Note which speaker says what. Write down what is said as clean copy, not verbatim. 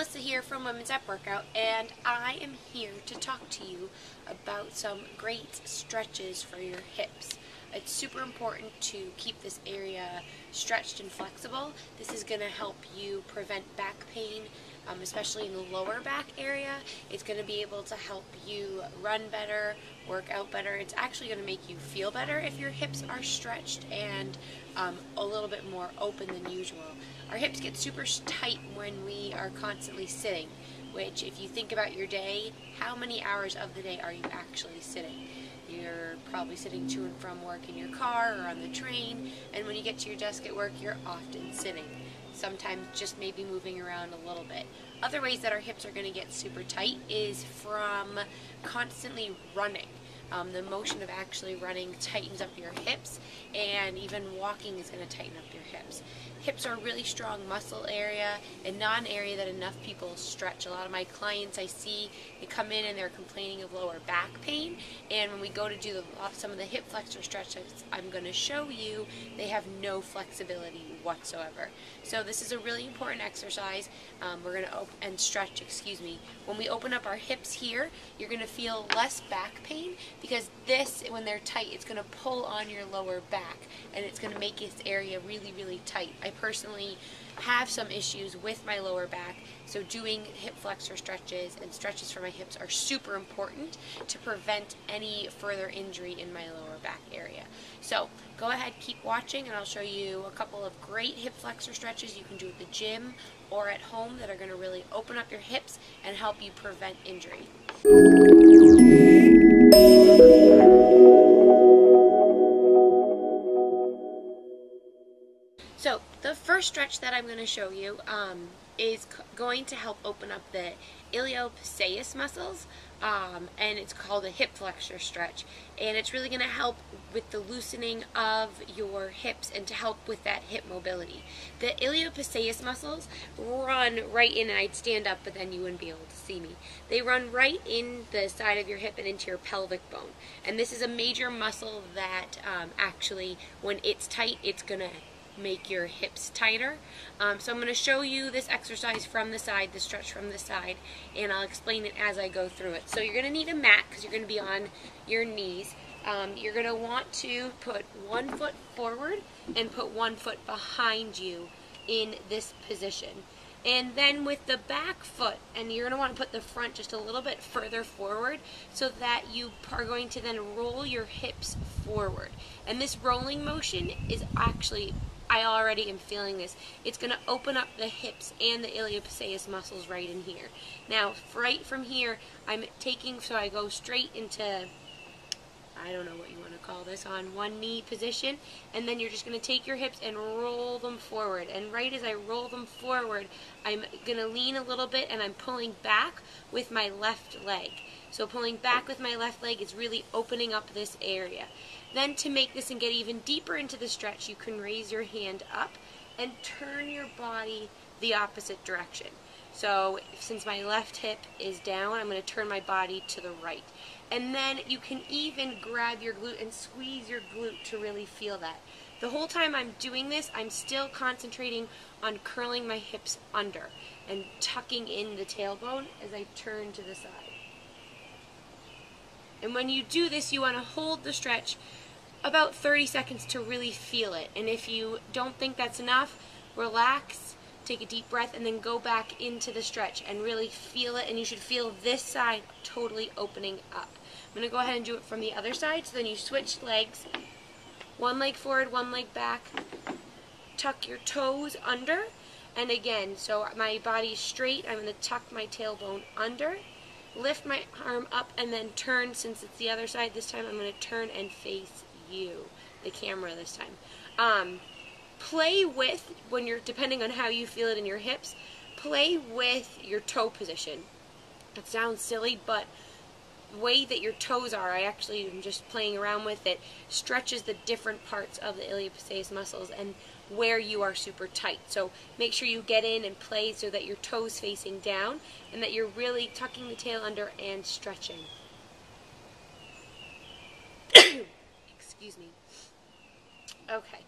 Speaker 1: Melissa here from Women's Up Workout, and I am here to talk to you about some great stretches for your hips. It's super important to keep this area stretched and flexible. This is going to help you prevent back pain, especially in the lower back area. It's going to be able to help you run better, work out better. It's actually going to make you feel better if your hips are stretched and a little bit more open than usual. Our hips get super tight when we are constantly sitting, which if you think about your day, how many hours of the day are you actually sitting? You're probably sitting to and from work in your car or on the train, and when you get to your desk at work, you're often sitting. Sometimes just maybe moving around a little bit. Other ways that our hips are going to get super tight is from constantly running. The motion of actually running tightens up your hips, and even walking is going to tighten up your hips. Hips are a really strong muscle area and not an area that enough people stretch. A lot of my clients I see, they come in and they're complaining of lower back pain, and when we go to do some of the hip flexor stretches I'm going to show you, they have no flexibility whatsoever. So this is a really important exercise. We're going to stretch, when we open up our hips here, you're going to feel less back pain, because this, when they're tight, it's going to pull on your lower back and it's going to make this area really, really tight. I personally have some issues with my lower back, so doing hip flexor stretches and stretches for my hips are super important to prevent any further injury in my lower back area. So go ahead, keep watching, and I'll show you a couple of great hip flexor stretches you can do at the gym or at home that are going to really open up your hips and help you prevent injury. So the first stretch that I'm going to show you is going to help open up the iliopsoas muscles, and it's called a hip flexor stretch, and it's really going to help with the loosening of your hips and to help with that hip mobility. The iliopsoas muscles run right in, and I'd stand up but then you wouldn't be able to see me. They run right in the side of your hip and into your pelvic bone, and this is a major muscle that actually when it's tight, it's going to make your hips tighter. So I'm going to show you this exercise from the side, the stretch from the side, and I'll explain it as I go through it. So you're going to need a mat because you're going to be on your knees. You're going to want to put one foot forward and put one foot behind you in this position. And then with the back foot, and you're going to want to put the front just a little bit further forward so that you are going to then roll your hips forward. And this rolling motion is actually, I already am feeling this. It's going to open up the hips and the iliopsoas muscles right in here. Now, right from here, I'm taking, so I go straight into, I don't know what you want to call this, on one knee position, and then you're just going to take your hips and roll them forward. And right as I roll them forward, I'm going to lean a little bit and I'm pulling back with my left leg. So pulling back with my left leg is really opening up this area. Then to make this and get even deeper into the stretch, you can raise your hand up and turn your body the opposite direction. So since my left hip is down, I'm going to turn my body to the right. And then you can even grab your glute and squeeze your glute to really feel that. The whole time I'm doing this, I'm still concentrating on curling my hips under and tucking in the tailbone as I turn to the side. And when you do this, you want to hold the stretch about 30 seconds to really feel it. And if you don't think that's enough, relax, take a deep breath, and then go back into the stretch and really feel it. And you should feel this side totally opening up. I'm going to go ahead and do it from the other side. So then you switch legs, one leg forward, one leg back, tuck your toes under, and again, so my body's straight, I'm going to tuck my tailbone under, lift my arm up, and then turn. Since it's the other side this time, I'm going to turn and face you, the camera this time. Play with, when you're, depending on how you feel it in your hips, play with your toe position. It sounds silly, but the way that your toes are, I actually am just playing around with it, stretches the different parts of the iliopsoas muscles and where you are super tight. So make sure you get in and play so that your toes facing down and that you're really tucking the tail under and stretching. Excuse me. Okay.